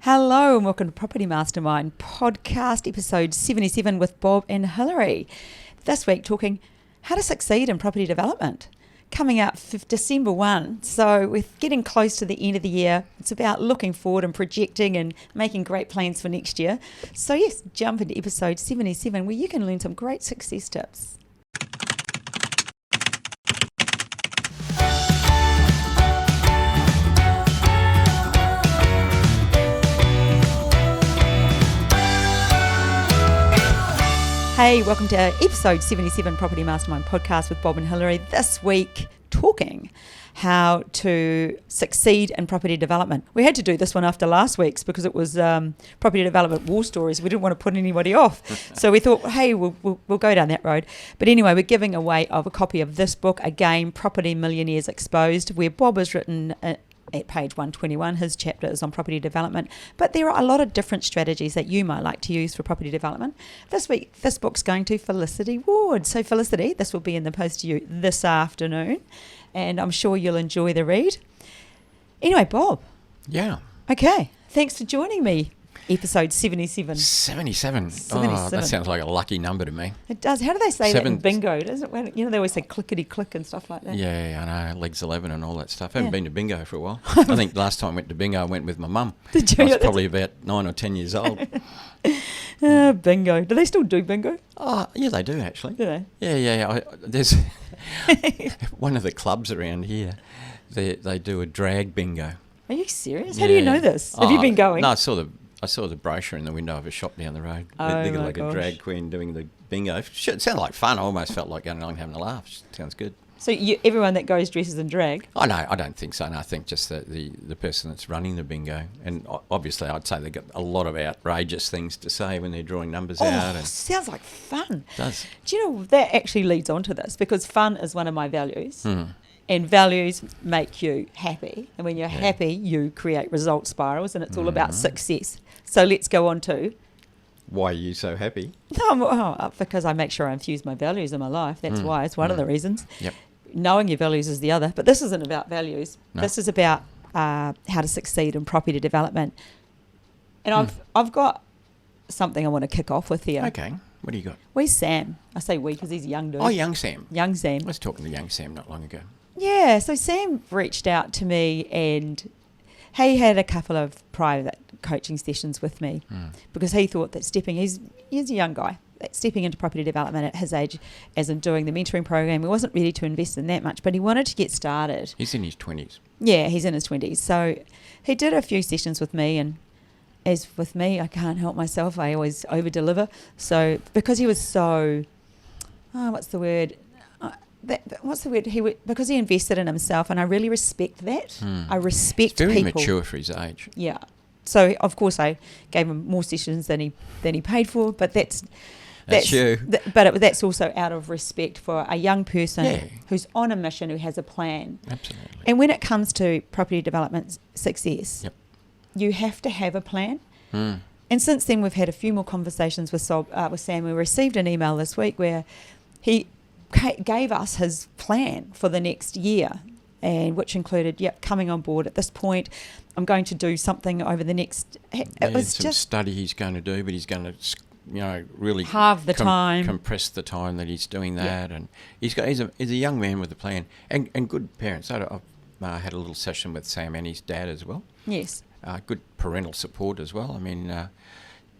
Hello and welcome to Property Mastermind podcast episode 77 with Bob and Hilary. This week talking how to succeed in property development. Coming up December 1, so we're getting close to the end of the year. It's about looking forward and projecting and making great plans for next year. So yes, jump into episode 77 where you can learn some great success tips. Hey, welcome to episode 77 Property Mastermind podcast with Bob and Hilary. This week, talking how to succeed in property development. We had to do this one after last week's because it was property development war stories. We didn't want to put anybody off. So we thought, hey, we'll go down that road. But anyway, we're giving away a copy of this book, again, Property Millionaires Exposed, where Bob has written at page 121, his chapter is on property development, but there are a lot of different strategies that you might like to use for property development. This week, this book's going to Felicity Ward. So Felicity, this will be in the post to you this afternoon, and I'm sure you'll enjoy the read. Anyway, Bob. Yeah. Okay, thanks for joining me. Episode 77. 77. Oh, that sounds like a lucky number to me. It does. How do they say that in bingo? Doesn't it? You know, they always say clickety-click and stuff like that. Yeah, I know. Legs 11 and all that stuff. I haven't been to bingo for a while. I think last time I went to bingo, I went with my mum. Did you? I was probably about 9 or 10 years old. Bingo. Do they still do bingo? Oh, yeah, they do actually. Do they? Yeah. There's one of the clubs around here. They do a drag bingo. Are you serious? How do you know this? Have you been going? No, I saw the brochure in the window of a shop down the road. They got like a drag queen doing the bingo. It sounded like fun. I almost felt like going along and having a laugh. Sounds good. So everyone that goes dresses in drag? Oh, no, I don't think so. No, I think just the person that's running the bingo. And obviously I'd say they've got a lot of outrageous things to say when they're drawing numbers out. And sounds like fun. It does. Do you know, that actually leads on to this because fun is one of my values. And values make you happy. And when you're happy, you create result spirals and it's all about success. So let's go on to... Why are you so happy? Because I make sure I infuse my values in my life. That's why. It's one of the reasons. Yep. Knowing your values is the other. But this isn't about values. No. This is about how to succeed in property development. And I've got something I want to kick off with here. Okay. What do you got? Where's Sam? I say we because he's a young dude. Oh, young Sam. Young Sam. I was talking to young Sam not long ago. Yeah, so Sam reached out to me and he had a couple of private coaching sessions with me because he thought that he's a young guy, that stepping into property development at his age, as in doing the mentoring program, he wasn't ready to invest in that much, but he wanted to get started. He's in his 20s. Yeah, he's in his 20s. So he did a few sessions with me, and as with me, I can't help myself. I always over-deliver. So because he was so, what's the word? Because he invested in himself, and I really respect that. I respect He's very people. mature for his age. Yeah. So of course I gave him more sessions than he paid for, but that's you. That's also out of respect for a young person who's on a mission, who has a plan. Absolutely. And when it comes to property development success, you have to have a plan. And since then, we've had a few more conversations with Sam. We received an email this week where he gave us his plan for the next year, and which included coming on board at this point. I'm going to do something over the next... It was some just study he's going to do, but he's going to really halve the time, compress the time that he's doing that. And he's a young man with a plan and good parents. I've had a little session with Sam and his dad as well. Yes. Good parental support as well. I mean,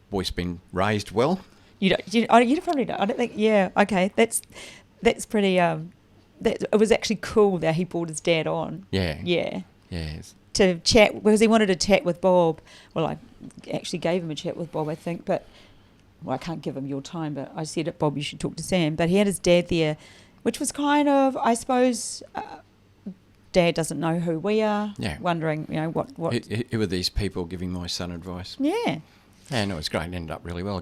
boy's been raised well. You probably don't. I don't think. Yeah. Okay. That's pretty. It was actually cool that he brought his dad on. Yeah. Yeah. Yes. To chat, because he wanted to chat with Bob. Well, I actually gave him a chat with Bob, I think, but I can't give him your time, but I said, Bob, you should talk to Sam. But he had his dad there, which was kind of, I suppose, Dad doesn't know who we are, wondering, what... Who are these people giving my son advice? Yeah. And it was great. It ended up really well.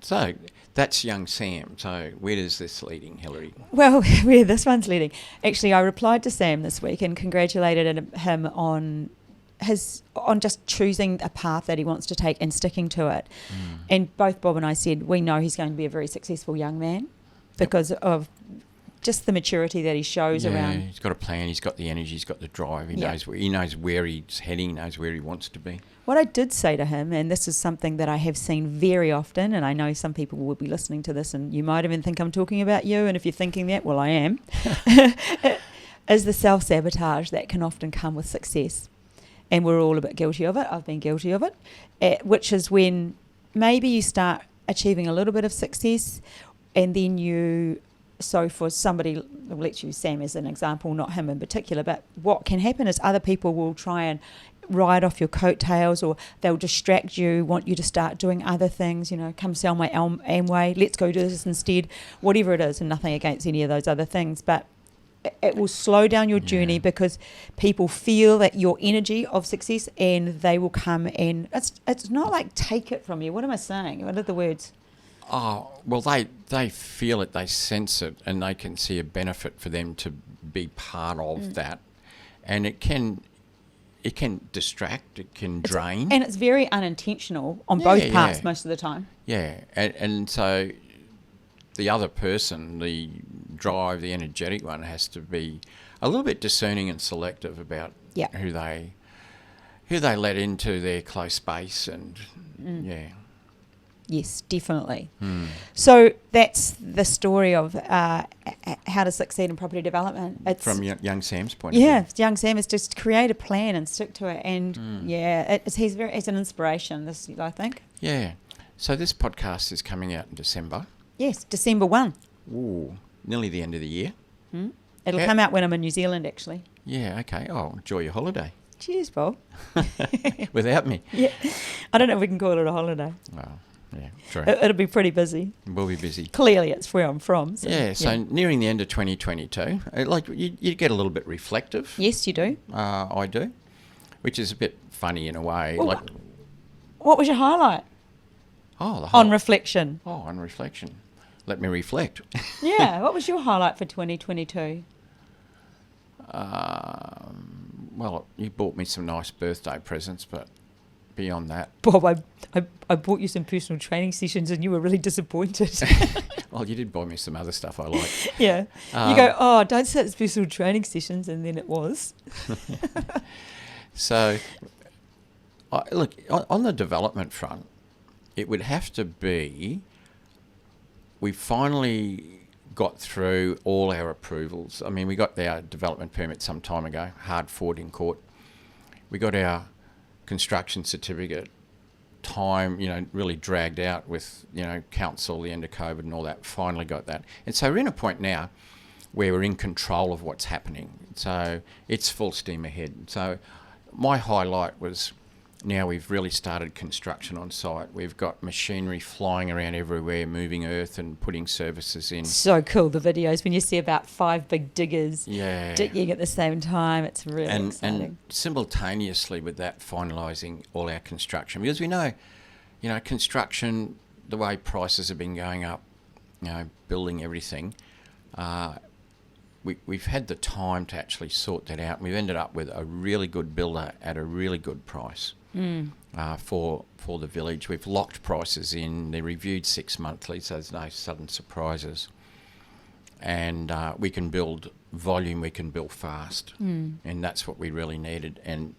So that's young Sam. So where is this leading, Hilary? Well, where this one's leading. Actually, I replied to Sam this week and congratulated him on just choosing a path that he wants to take and sticking to it. And both Bob and I said we know he's going to be a very successful young man because of just the maturity that he shows around. He's got a plan. He's got the energy. He's got the drive. He knows where he's heading. He knows where he wants to be. What I did say to him, and this is something that I have seen very often, and I know some people will be listening to this, and you might even think I'm talking about you, and if you're thinking that, well, I am, is the self-sabotage that can often come with success. And we're all a bit guilty of it. I've been guilty of it, which is when maybe you start achieving a little bit of success, and then so for somebody, let's use Sam as an example, not him in particular, but what can happen is other people will try and ride off your coattails, or they'll distract you, want you to start doing other things, come sell my Amway, let's go do this instead, whatever it is, and nothing against any of those other things, but it will slow down your journey because people feel that your energy of success, and they will come and it's not like take it from you. What am I saying? What are the words? Oh, well, they feel it, they sense it, and they can see a benefit for them to be part of that. And it can distract, it can drain. And it's very unintentional on both parts most of the time. Yeah, and so the other person, the drive, the energetic one, has to be a little bit discerning and selective about who they let into their close space, and Yes, definitely. So that's the story of how to succeed in property development. It's from young Sam's point of view. Yeah, young Sam is just create a plan and stick to it. And he's an inspiration, this, I think. Yeah. So this podcast is coming out in December. Yes, December 1. Ooh, nearly the end of the year. It'll come out when I'm in New Zealand, actually. Yeah, okay. Oh, enjoy your holiday. Cheers, Bob. Without me. Yeah. I don't know if we can call it a holiday. Oh, yeah, true. It'll be pretty busy. We'll be busy. Clearly, it's where I'm from. So nearing the end of 2022, like you get a little bit reflective. Yes, you do. I do, which is a bit funny in a way. Well, what was your highlight? On reflection. On reflection. Let me reflect. Yeah, what was your highlight for 2022? Well, you bought me some nice birthday presents, but beyond that... Bob, I bought you some personal training sessions and you were really disappointed. Well, you did buy me some other stuff I like. Yeah. You go, don't say it's personal training sessions, and then it was. So, look, on the development front, it would have to be... We finally got through all our approvals. I mean, we got our development permit some time ago, hard fought in court. We got our construction certificate, time, really dragged out with, council, the end of COVID and all that, finally got that. And so we're in a point now where we're in control of what's happening. So it's full steam ahead. So my highlight was... Now we've really started construction on site. We've got machinery flying around everywhere, moving earth and putting services in. So cool, the videos, when you see about 5 big diggers digging at the same time. It's really exciting. And simultaneously with that, finalising all our construction. Because we know, construction, the way prices have been going up, building everything, we've had the time to actually sort that out. We've ended up with a really good builder at a really good price. For the village. We've locked prices in. They're reviewed 6 monthly, so there's no sudden surprises. And we can build volume, we can build fast. And that's what we really needed, and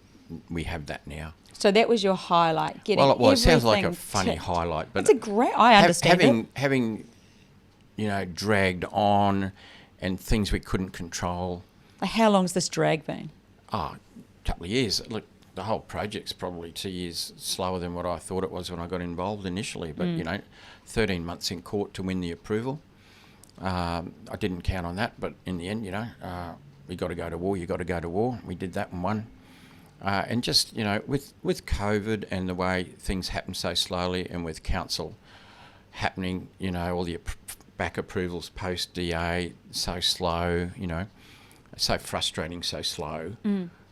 we have that now. So that was your highlight, getting Well, it sounds like a funny highlight. But it's a great... I understand having, dragged on and things we couldn't control. How long's this drag been? A couple of years. Look, the whole project's probably 2 years slower than what I thought it was when I got involved initially. But, 13 months in court to win the approval. I didn't count on that, but in the end, we got to go to war. You got to go to war. We did that and won. And just, with COVID and the way things happen so slowly, and with council happening, all the back approvals post-DA so slow, so frustrating, so slow.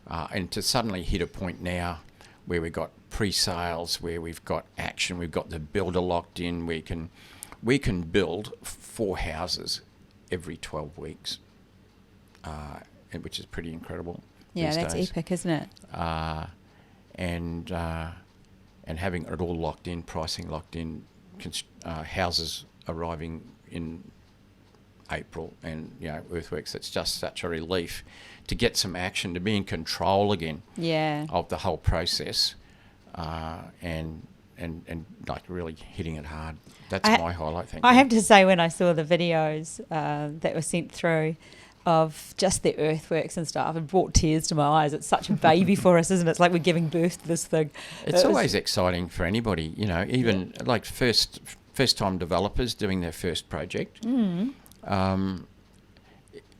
And to suddenly hit a point now where we've got pre-sales, where we've got action, we've got the builder locked in, we can build 4 houses every 12 weeks, which is pretty incredible. Yeah, that's days. Epic, isn't it? And having it all locked in, pricing locked in, houses arriving in April, and earthworks. It's just such a relief to get some action, to be in control again of the whole process, and like really hitting it hard. That's my highlight. I have to say, when I saw the videos that were sent through of just the earthworks and stuff, it brought tears to my eyes. It's such a baby for us, isn't it? It's like we're giving birth to this thing. It's always exciting for anybody, even like first time developers doing their first project.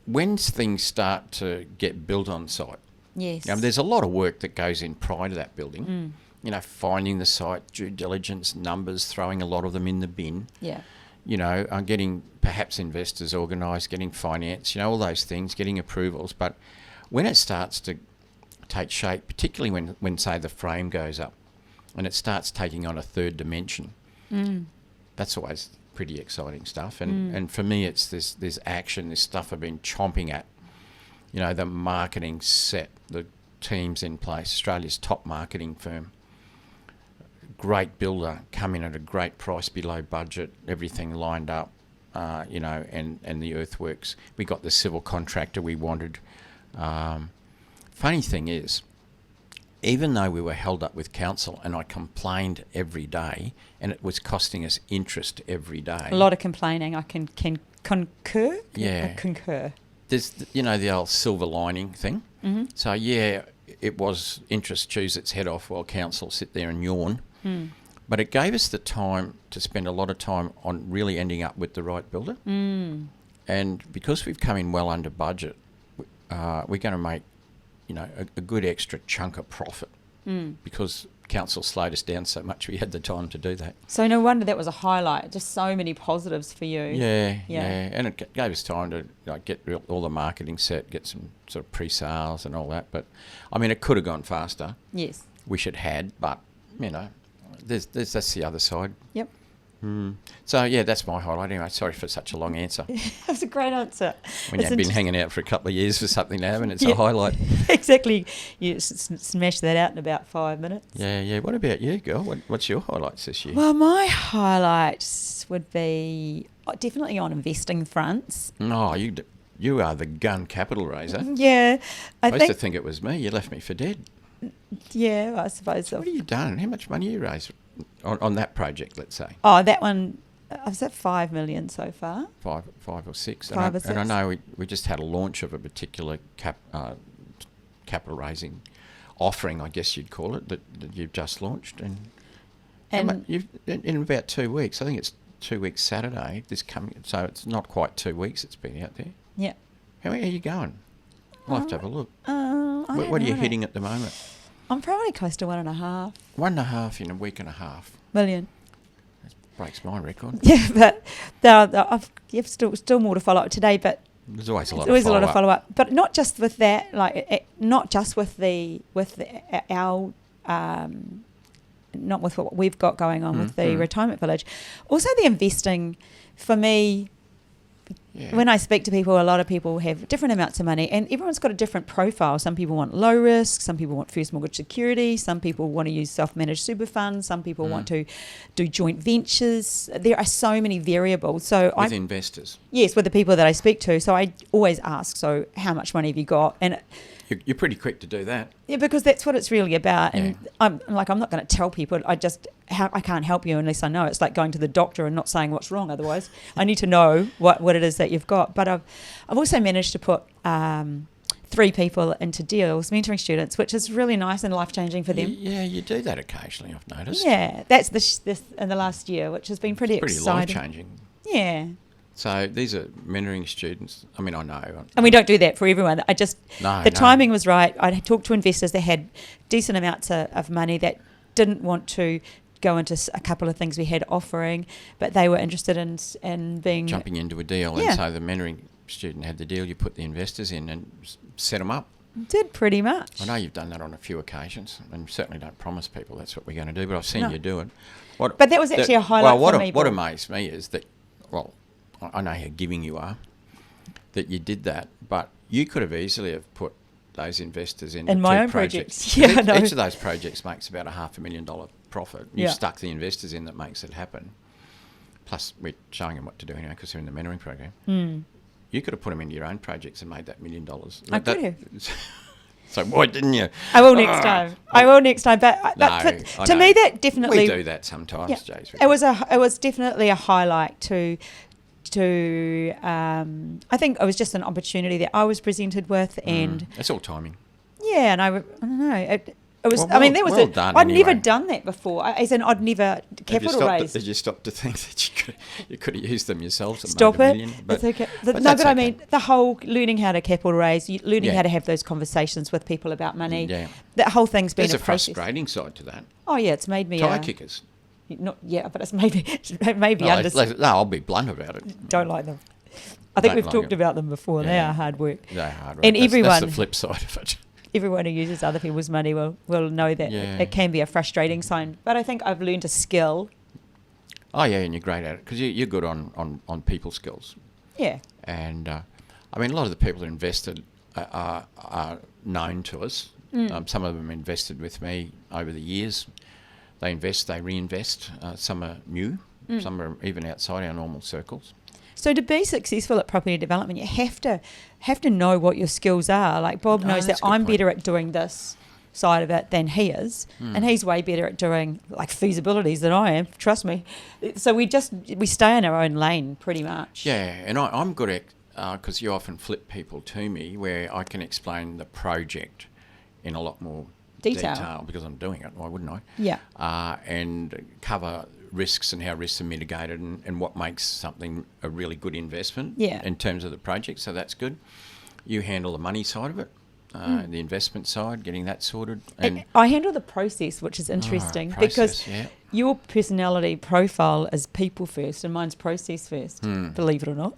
When things start to get built on site, yes, there's a lot of work that goes in prior to that building. Finding the site, due diligence, numbers, throwing a lot of them in the bin. Yeah. Getting perhaps investors organised, getting finance, all those things, getting approvals. But when it starts to take shape, particularly when say the frame goes up and it starts taking on a third dimension, that's always pretty exciting stuff. And for me, it's this action, this stuff I've been chomping at. The marketing set, the teams in place, Australia's top marketing firm. Great builder, come in at a great price below budget, everything lined up, and the earthworks. We got the civil contractor we wanted. Funny thing is, even though we were held up with council and I complained every day and it was costing us interest every day. A lot of complaining. I can concur. Yeah. I concur. There's, the old silver lining thing. Mm-hmm. So, it was interest chews its head off while council sit there and yawn. But it gave us the time to spend a lot of time on really ending up with the right builder. And because we've come in well under budget, we're going to make, a good extra chunk of profit because council slowed us down so much we had the time to do that. So no wonder that was a highlight. Just so many positives for you. Yeah. And it gave us time to get all the marketing set, get some sort of pre-sales and all that. But, it could have gone faster. Yes. Wish it had, but, that's the other side. Yep. So, that's my highlight. Anyway, sorry for such a long answer. That's a great answer. When you've been hanging out for a couple of years for something to happen, it's a highlight. Exactly. You smash that out in about 5 minutes. Yeah. What about you, girl? What's your highlights this year? Well, my highlights would be definitely on investing fronts. Oh, you are the gun capital raiser. Yeah. I used to think it was me. You left me for dead. Yeah, I suppose so. What have you done? How much money you raised on that project, let's say? Oh, that one, I was at 5 million so far. Five or six. And I know we just had a launch of a particular capital raising offering, I guess you'd call it, that you've just launched. And you've in about 2 weeks, I think it's 2 weeks Saturday, so it's not quite 2 weeks it's been out there. Yeah. How are you going? I'll have to have a look. What are you hitting at the moment? I'm probably close to 1.5. 1.5 in a week and a half. Million. That breaks my record. Yeah, but I've still more to follow up today. But there's always a lot. Always a lot of follow up, but not just with that. Not just with our. Not with what we've got going on with the retirement village. Also, the investing for me. Yeah. When I speak to people, a lot of people have different amounts of money and everyone's got a different profile. Some people want low risk, some people want first mortgage security, some people want to use self-managed super funds, some people want to do joint ventures. There are so many variables. So with investors? Yes, with the people that I speak to. So I always ask, so how much money have you got? And you're pretty quick to do that. Yeah, because that's what it's really about. And I'm not going to tell people. I can't help you unless I know. It's like going to the doctor and not saying what's wrong. Otherwise, I need to know what it is that you've got. But I've also managed to put 3 people into deals, mentoring students, which is really nice and life-changing for them. Yeah, you do that occasionally, I've noticed. Yeah, that's this in the last year, which has been pretty exciting. Life-changing. Yeah. So these are mentoring students. I mean, I know. And we don't do that for everyone. The timing was right. I talked to investors that had decent amounts of money that didn't want to go into a couple of things we had offering, but they were interested in being... Jumping into a deal. Yeah. And so the mentoring student had the deal, you put the investors in and set them up. Did pretty much. I know you've done that on a few occasions and certainly don't promise people that's what we're going to do, but I've seen you do it. But that was actually a highlight for me. What amazed me is that, I know how giving you are, that you did that, but you could have easily have put those investors in my own projects. Yeah, each of those projects makes about $500,000 profit. You stuck the investors in that makes it happen. Plus, we're showing them what to do anyway because they're in the mentoring program. you could have put them into your own projects and made that $1 million. I could have. So why didn't you? I will next time. I will next time. But to me, that definitely we do that sometimes, Jace. It was definitely a highlight to. I think it was just an opportunity that I was presented with, and it's all timing. Yeah, and I don't know. It was. Well, I mean, there was. Well done, I'd anyway. never done that before. I'd never capital raised. Did you stop to think that you could have used them yourself? Stop made it. $1 million? It's okay. But I mean, the whole learning how to capital raise, learning how to have those conversations with people about money. Yeah. That whole thing's been There's a a process. frustrating side to that. Oh yeah, it's made me Tire kickers. But it's maybe No, I'll be blunt about it. Don't like them. I think we've like talked it. about them before. Yeah. They are hard work. They're hard work. And That's everyone, the flip side of it. Everyone who uses other people's money will know that it can be a frustrating sign. But I think I've learned a skill. Oh yeah, and you're great at it because you're good on people skills. Yeah. And I mean, a lot of the people who invested are known to us. Some of them invested with me over the years. They invest, they reinvest. Some are new. Some are even outside our normal circles. So to be successful at property development, you have to know what your skills are. Like Bob knows that I'm better at doing this side of it than he is, and he's way better at doing like feasibilities than I am. Trust me. So we stay in our own lane pretty much. Yeah, and I'm good at because you often flip people to me where I can explain the project in a lot more detail because I'm doing it. Why wouldn't I? Yeah. And cover risks and how risks are mitigated and what makes something a really good investment in terms of the project. So that's good. You handle the money side of it, the investment side, getting that sorted. And I handle the process, which is interesting because your personality profile is people first and mine's process first, believe it or not.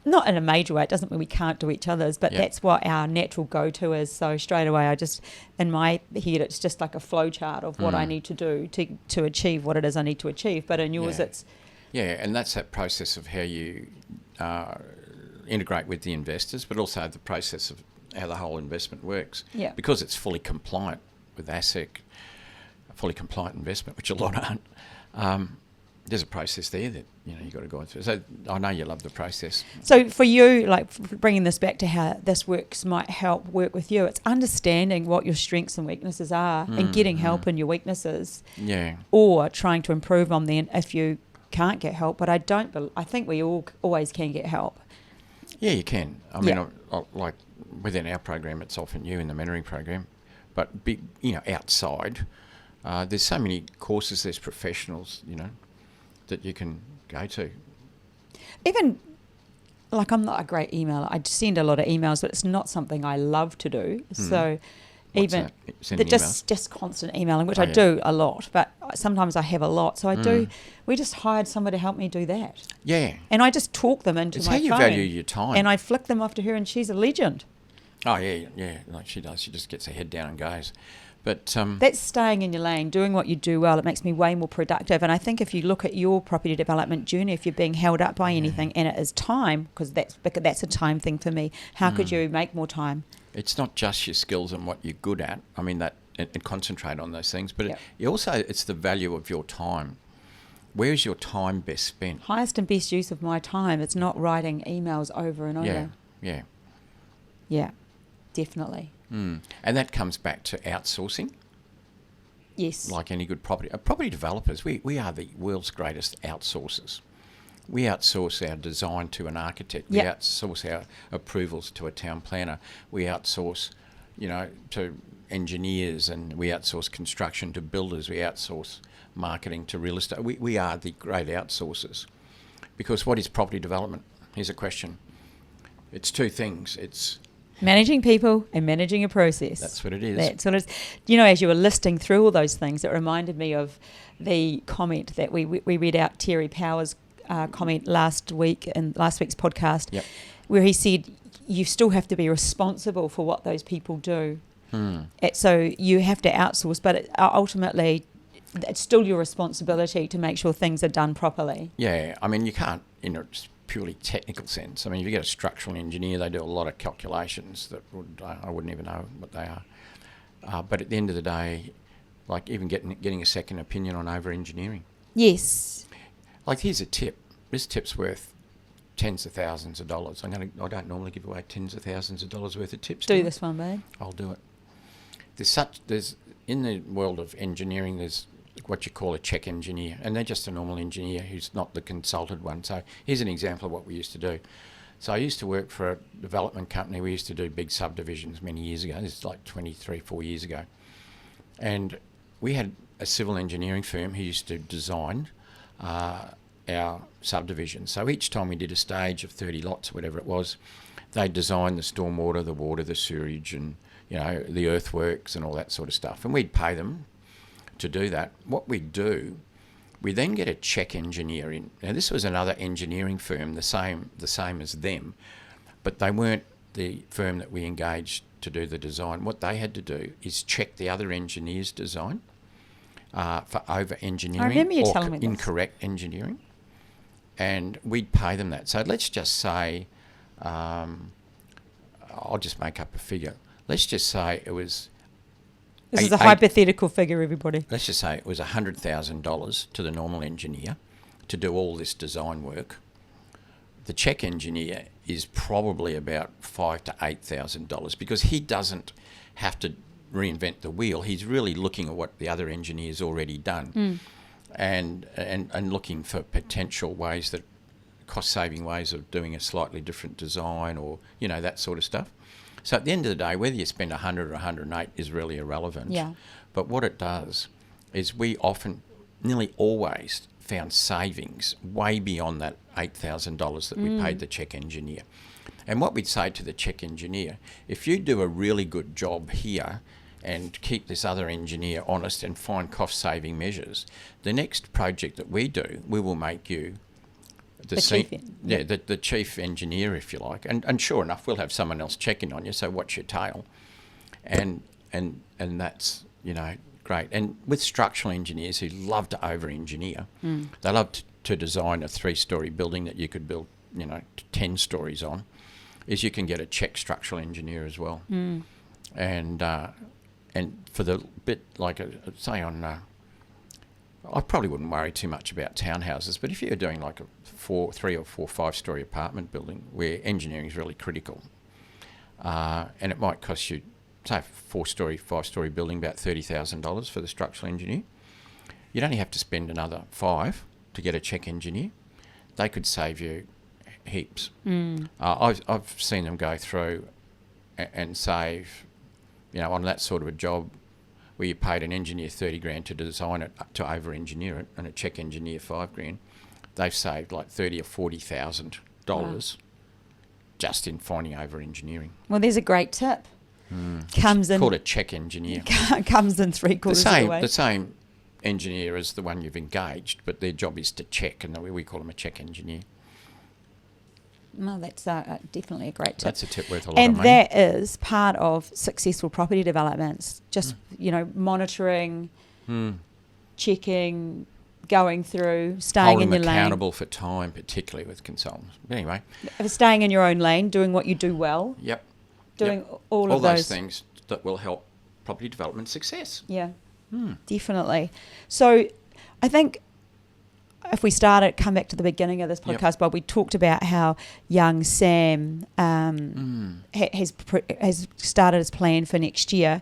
Not in a major way. It doesn't mean we can't do each other's, but that's what our natural go-to is. So straight away, in my head, it's just like a flow chart of what I need to do to achieve what it is I need to achieve. But in yours, it's... Yeah, and that's that process of how you integrate with the investors, but also the process of how the whole investment works. Yeah. Because it's fully compliant with ASIC, a fully compliant investment, which a lot aren't. There's a process there that you've got to go through. So I know you love the process. So for you, like bringing this back to how this might help work with you, it's understanding what your strengths and weaknesses are and getting help in your weaknesses. Yeah. Or trying to improve on them if you can't get help. But I think we all always can get help. Yeah, you can. I mean, like within our program, it's often you in the mentoring program, but outside, there's so many courses. There's professionals, that you can go to. Even, like, I'm not a great emailer. I send a lot of emails, but it's not something I love to do. So just constant emailing, which I do a lot, but sometimes I have a lot. So I do. We just hired somebody to help me do that. Yeah. And I just talk them into my phone. It's how you value your time. And I flick them off to her, and she's a legend. Oh, yeah, like she does. She just gets her head down and goes. But that's staying in your lane, doing what you do well. It makes me way more productive. And I think if you look at your property development journey, if you're being held up by anything, and it is time, because that's a time thing for me, how could you make more time? It's not just your skills and what you're good at. I mean, and concentrate on those things. But it's the value of your time. Where is your time best spent? Highest and best use of my time. It's not writing emails over and over. Yeah, definitely. And that comes back to outsourcing. Yes. Like any good property developers, we are the world's greatest outsourcers. We outsource our design to an architect. We outsource our approvals to a town planner. We outsource, to engineers, and we outsource construction to builders. We outsource marketing to real estate. We are the great outsourcers. Because what is property development? Here's a question. It's two things. It's managing people and managing a process. That's what it is. That's what it is. As you were listing through all those things, it reminded me of the comment that we read out, Terry Powers' comment last week in last week's podcast, where he said you still have to be responsible for what those people do. So you have to outsource, but ultimately it's still your responsibility to make sure things are done properly. Yeah, I mean, you can't, purely technical sense. I mean, if you get a structural engineer, they do a lot of calculations that I wouldn't even know what they are. But at the end of the day, like even getting a second opinion on over-engineering. Yes. Like, here's a tip. This tip's worth tens of thousands of dollars. I don't normally give away tens of thousands of dollars worth of tips. Do this one, babe. I'll do it. There's in the world of engineering, there's what you call a check engineer, and they're just a normal engineer who's not the consulted one. So here's an example of what we used to do. So I used to work for a development company. We used to do big subdivisions many years ago. This is like 4 years ago. And we had a civil engineering firm who used to design our subdivision. So each time we did a stage of 30 lots, whatever it was, they designed the stormwater, the water, the sewerage, and the earthworks and all that sort of stuff. And we'd pay them to do that. What we'd do, we then get a check engineer in. Now this was another engineering firm, the same as them, but they weren't the firm that we engaged to do the design. What they had to do is check the other engineer's design for over engineering. I remember you or telling me this. Incorrect engineering, and we'd pay them that. So let's just say, I'll just make up a figure. Let's just say it was. This is a hypothetical figure, everybody. Let's just say it was $100,000 to the normal engineer to do all this design work. The check engineer is probably about $5,000 to $8,000 because he doesn't have to reinvent the wheel. He's really looking at what the other engineer's already done, and looking for potential ways that cost-saving ways of doing a slightly different design, or that sort of stuff. So at the end of the day, whether you spend 100 or 108 is really irrelevant. Yeah. But what it does is we often, nearly always, found savings way beyond that $8,000 that we paid the check engineer. And what we'd say to the check engineer, if you do a really good job here and keep this other engineer honest and find cost-saving measures, the next project that we do, we will make you the chief engineer, if you like, and sure enough, we'll have someone else checking on you. So watch your tail, and that's great. And with structural engineers who love to over-engineer, they love to design a 3-story building that you could build 10 stories on. Is you can get a check structural engineer as well, and for the bit like say on. I probably wouldn't worry too much about townhouses, but if you're doing like a 3 or 4, 5-story apartment building where engineering is really critical, and it might cost you, say, a 4-story, 5-story building about $30,000 for the structural engineer, you'd only have to spend another $5,000 to get a check engineer. They could save you heaps. I've seen them go through and save, on that sort of a job, where you paid an engineer $30,000 to design it, to over-engineer it, and a check engineer $5,000, they've saved like $30,000 or $40,000 just in finding over-engineering. Well, there's a great tip. Comes in called a check engineer. Comes in 3/4 of the way. The same engineer as the one you've engaged, but their job is to check, and we call them a check engineer. Well, that's definitely a great tip. That's a tip worth a lot of money. And that is part of successful property developments. Just, monitoring, checking, going through, staying in your lane. Hold them accountable for time, particularly with consultants. But anyway. Staying in your own lane, doing what you do well. Yep. Doing all of those things that will help property development success. Yeah, definitely. So I think if we come back to the beginning of this podcast, Bob, we talked about how young Sam has started his plan for next year.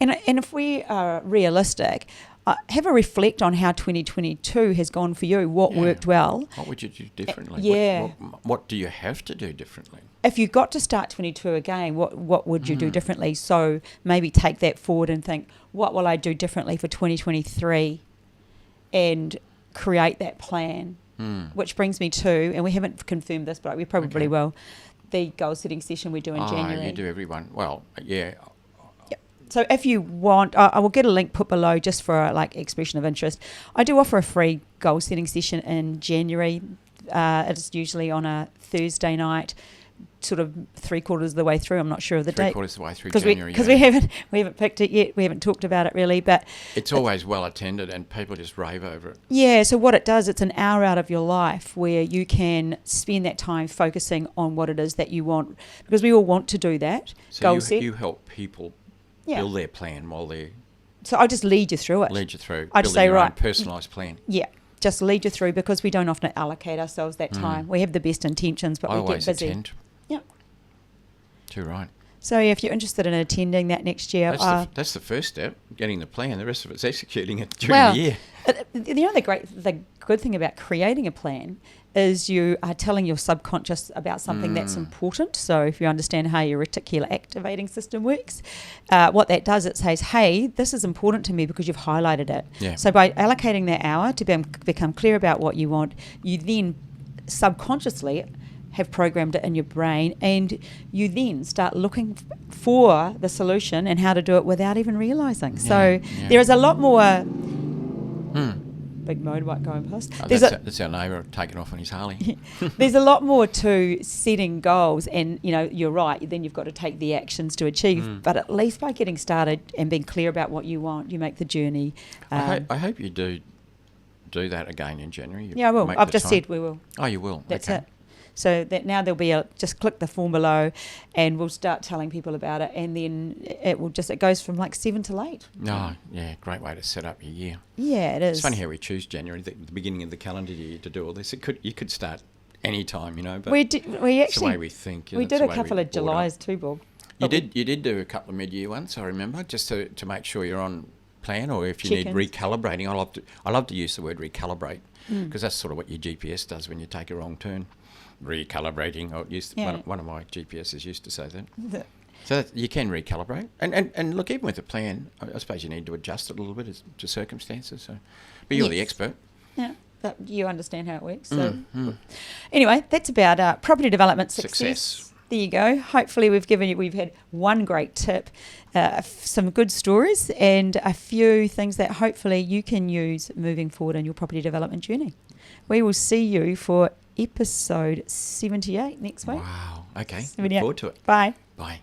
And if we are realistic, have a reflect on how 2022 has gone for you, what worked well. What would you do differently? What do you have to do differently? If you got to start 22 again, what would you do differently? So maybe take that forward and think, what will I do differently for 2023? And create that plan, which brings me to, and we haven't confirmed this, but we probably will, the goal setting session we do in January. You do everyone. Well, yeah. Yep. So if you want, I will get a link put below just for expression of interest. I do offer a free goal setting session in January. It's usually on a Thursday night, sort of 3/4 of the way through. I'm not sure of the date. 3/4 of the way through January. Because we haven't picked it yet. We haven't talked about it really, but it's always well attended and people just rave over it. Yeah. So what it does, it's an hour out of your life where you can spend that time focusing on what it is that you want, because we all want to do that. So you help people build their plan while they're. So I'll just lead you through it. Lead you through. I just say own personalised plan. Yeah. just lead you through, because we don't often allocate ourselves that time. We have the best intentions, but I we get always busy. attend. Yeah. Too right. So if you're interested in attending that next year, That's the first step, getting the plan. The rest of it's executing it during the year. The good thing about creating a plan is you are telling your subconscious about something that's important. So if you understand how your reticular activating system works, what that does, it says, hey, this is important to me because you've highlighted it. Yeah. So by allocating that hour to become clear about what you want, you then subconsciously have programmed it in your brain, and you then start looking for the solution and how to do it without even realising. So there is a lot more... Big motorbike going past. Oh, that's our neighbour taking off on his Harley. There's a lot more to setting goals, and you're right, then you've got to take the actions to achieve, but at least by getting started and being clear about what you want, you make the journey. I hope you do that again in January. I will. I've just said we will. Oh, you will? That's okay. it. So that now there'll be just click the form below, and we'll start telling people about it, and then it goes from like 7 till 8. Oh, yeah, great way to set up your year. Yeah, it is. It's funny how we choose January, the beginning of the calendar year, to do all this. You could start any time, but we actually, it's the way we think. We did a couple of Julys too, Bob. You did do a couple of mid-year ones, I remember, just to make sure you're on plan, or if you need recalibrating. I love to use the word recalibrate, because that's sort of what your GPS does when you take a wrong turn. Recalibrating, one of my GPSs used to say that. So you can recalibrate, and look, even with a plan, I suppose you need to adjust it a little bit to circumstances. So, but you're the expert. Yeah, you understand how it works. So anyway, that's about property development success. There you go. Hopefully we've had one great tip, some good stories, and a few things that hopefully you can use moving forward in your property development journey. We will see you for episode 78 next week. Wow. Okay. 78. Look forward to it. Bye. Bye.